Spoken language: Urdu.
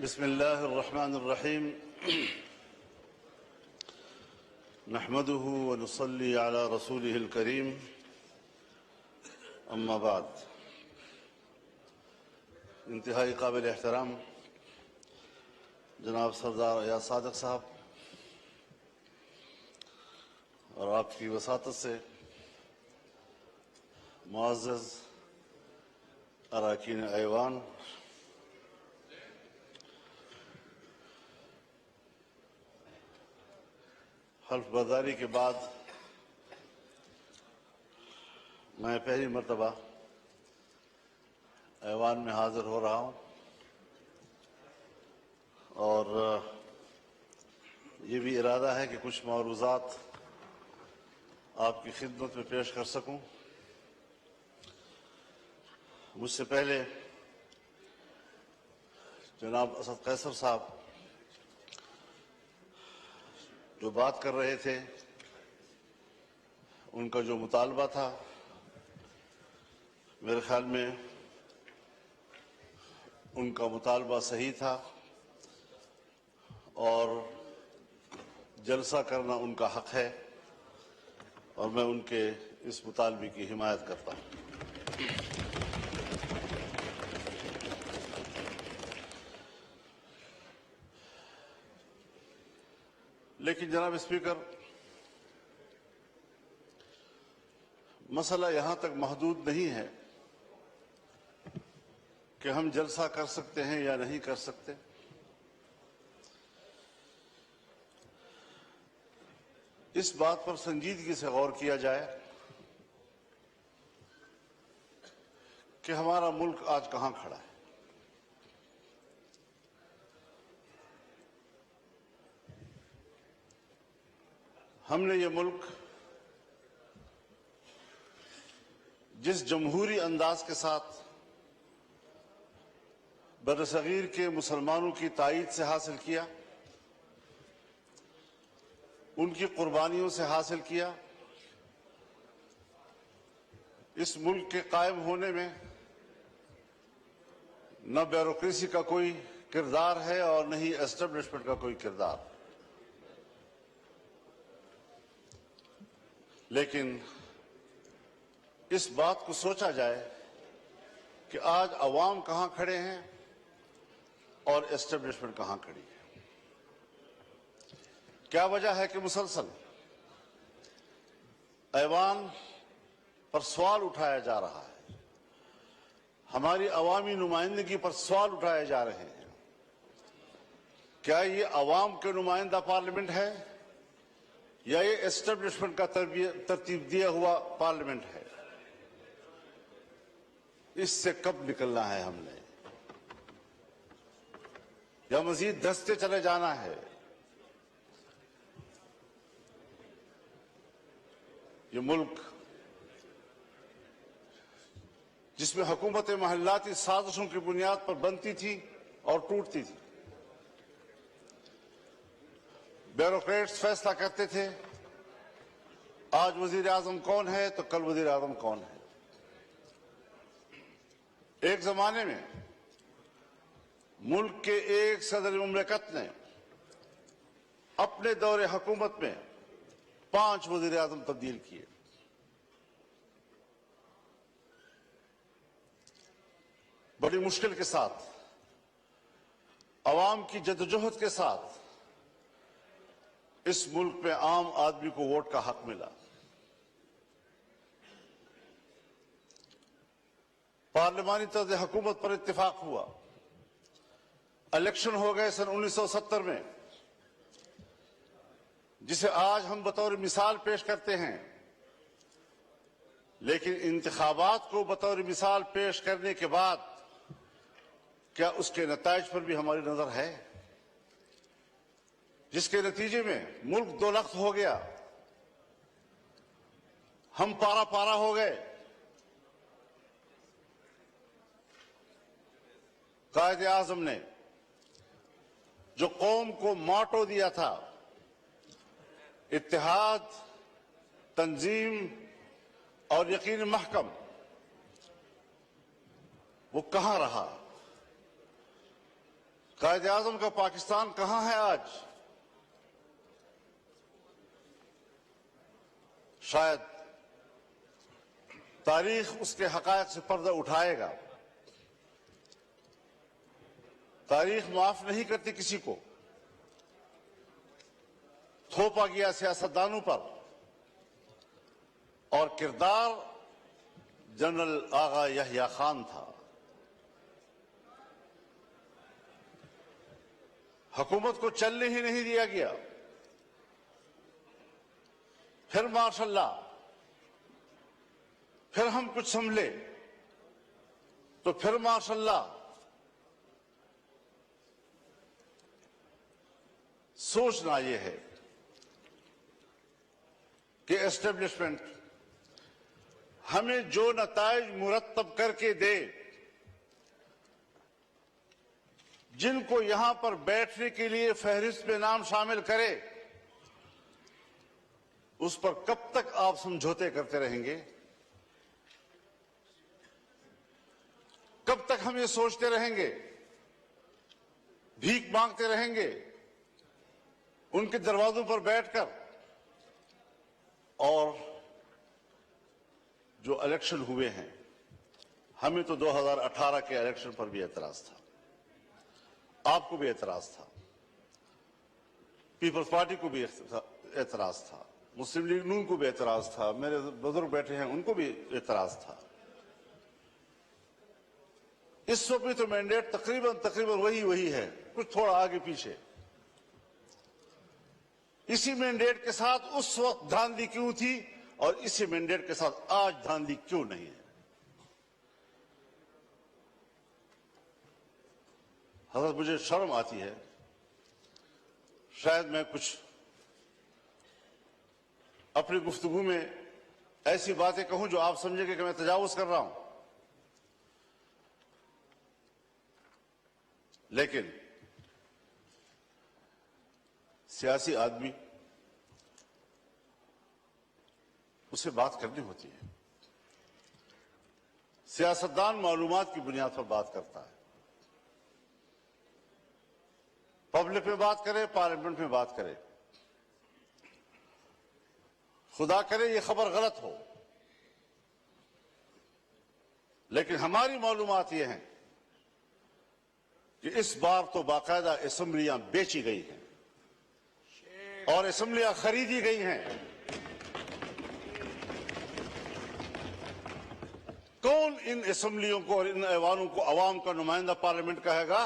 بسم الله الرحمن الرحيم نحمده ونصلي على رسوله الكريم اما بعد انتہائی قابل احترام جناب سردار ایاز صادق صاحب اور آپ کی وساطت سے معزز اراکین ایوان، حلف برداری کے بعد میں پہلی مرتبہ ایوان میں حاضر ہو رہا ہوں اور یہ بھی ارادہ ہے کہ کچھ معروضات آپ کی خدمت میں پیش کر سکوں۔ مجھ سے پہلے جناب اسد قیصر صاحب جو بات کر رہے تھے، ان کا جو مطالبہ تھا میرے خیال میں ان کا مطالبہ صحیح تھا اور جلسہ کرنا ان کا حق ہے اور میں ان کے اس مطالبے کی حمایت کرتا ہوں۔ لیکن جناب اسپیکر، مسئلہ یہاں تک محدود نہیں ہے کہ ہم جلسہ کر سکتے ہیں یا نہیں کر سکتے۔ اس بات پر سنجیدگی سے غور کیا جائے کہ ہمارا ملک آج کہاں کھڑا ہے۔ ہم نے یہ ملک جس جمہوری انداز کے ساتھ برصغیر کے مسلمانوں کی تائید سے حاصل کیا، ان کی قربانیوں سے حاصل کیا، اس ملک کے قائم ہونے میں نہ بیوروکریسی کا کوئی کردار ہے اور نہ ہی اسٹیبلشمنٹ کا کوئی کردار۔ لیکن اس بات کو سوچا جائے کہ آج عوام کہاں کھڑے ہیں اور اسٹیبلشمنٹ کہاں کھڑی ہے۔ کیا وجہ ہے کہ مسلسل ایوان پر سوال اٹھایا جا رہا ہے، ہماری عوامی نمائندگی پر سوال اٹھائے جا رہے ہیں؟ کیا یہ عوام کے نمائندہ پارلیمنٹ ہے یا یہ اسٹیبلشمنٹ کا ترتیب دیا ہوا پارلیمنٹ ہے؟ اس سے کب نکلنا ہے ہم نے، یا مزید دھستے چلے جانا ہے؟ یہ ملک جس میں حکومت محلاتی سازشوں کی بنیاد پر بنتی تھی اور ٹوٹتی تھی، بیوروکریٹس فیصلہ کرتے تھے آج وزیر اعظم کون ہے تو کل وزیر اعظم کون ہے۔ ایک زمانے میں ملک کے ایک صدر مملکت نے اپنے دور حکومت میں 5 وزیر اعظم تبدیل کیے۔ بڑی مشکل کے ساتھ، عوام کی جدوجہد کے ساتھ اس ملک میں عام آدمی کو ووٹ کا حق ملا۔ پارلیمانی طرز حکومت پر اتفاق ہوا، الیکشن ہو گئے سن 1970 میں، جسے آج ہم بطور مثال پیش کرتے ہیں۔ لیکن انتخابات کو بطور مثال پیش کرنے کے بعد کیا اس کے نتائج پر بھی ہماری نظر ہے؟ جس کے نتیجے میں ملک 2 لخت ہو گیا، ہم پارا پارا ہو گئے۔ قائد اعظم نے جو قوم کو موٹو دیا تھا، اتحاد، تنظیم اور یقین محکم، وہ کہاں رہا؟ قائد اعظم کا پاکستان کہاں ہے آج؟ شاید تاریخ اس کے حقائق سے پردہ اٹھائے گا. تاریخ معاف نہیں کرتی کسی کو. تھوپا گیا سیاستدانوں پر اور کردار جنرل آغا یحییٰ خان تھا. حکومت کو چلنے ہی نہیں دیا گیا. پھر ماشاء اللہ پھر ہم کچھ سنبھلے تو پھر ماشاء اللہ سوچنا یہ ہے کہ اسٹیبلشمنٹ ہمیں جو نتائج مرتب کر کے دے، جن کو یہاں پر بیٹھنے کے لیے فہرست میں نام شامل کرے، اس پر کب تک آپ سمجھوتے کرتے رہیں گے؟ کب تک ہم یہ سوچتے رہیں گے، بھیک مانگتے رہیں گے ان کے دروازوں پر بیٹھ کر؟ اور جو الیکشن ہوئے ہیں، ہمیں تو 2018 کے الیکشن پر بھی اعتراض تھا، آپ کو بھی اعتراض تھا، پیپلز پارٹی کو بھی اعتراض تھا، مسلم لیگ نون کو بھی اعتراض تھا، میرے بزرگ بیٹھے ہیں ان کو بھی اعتراض تھا. اس وقت بھی تو مینڈیٹ تقریباً وہی ہے، کچھ تھوڑا آگے پیچھے. اسی مینڈیٹ کے ساتھ اس وقت دھاندلی کیوں تھی اور اسی مینڈیٹ کے ساتھ آج دھاندلی کیوں نہیں ہے؟ حضرت مجھے شرم آتی ہے، شاید میں کچھ اپنی گفتگو میں ایسی باتیں کہوں جو آپ سمجھیں گے کہ میں تجاوز کر رہا ہوں، لیکن سیاسی آدمی اسے بات کرنی ہوتی ہے. سیاستدان معلومات کی بنیاد پر بات کرتا ہے. پبلک میں بات کرے، پارلیمنٹ میں بات کرے. خدا کرے یہ خبر غلط ہو، لیکن ہماری معلومات یہ ہیں کہ اس بار تو باقاعدہ اسمبلیاں بیچی گئی ہیں اور اسمبلیاں خریدی گئی ہیں. کون ان اسمبلیوں کو اور ان ایوانوں کو عوام کا نمائندہ پارلیمنٹ کہے گا؟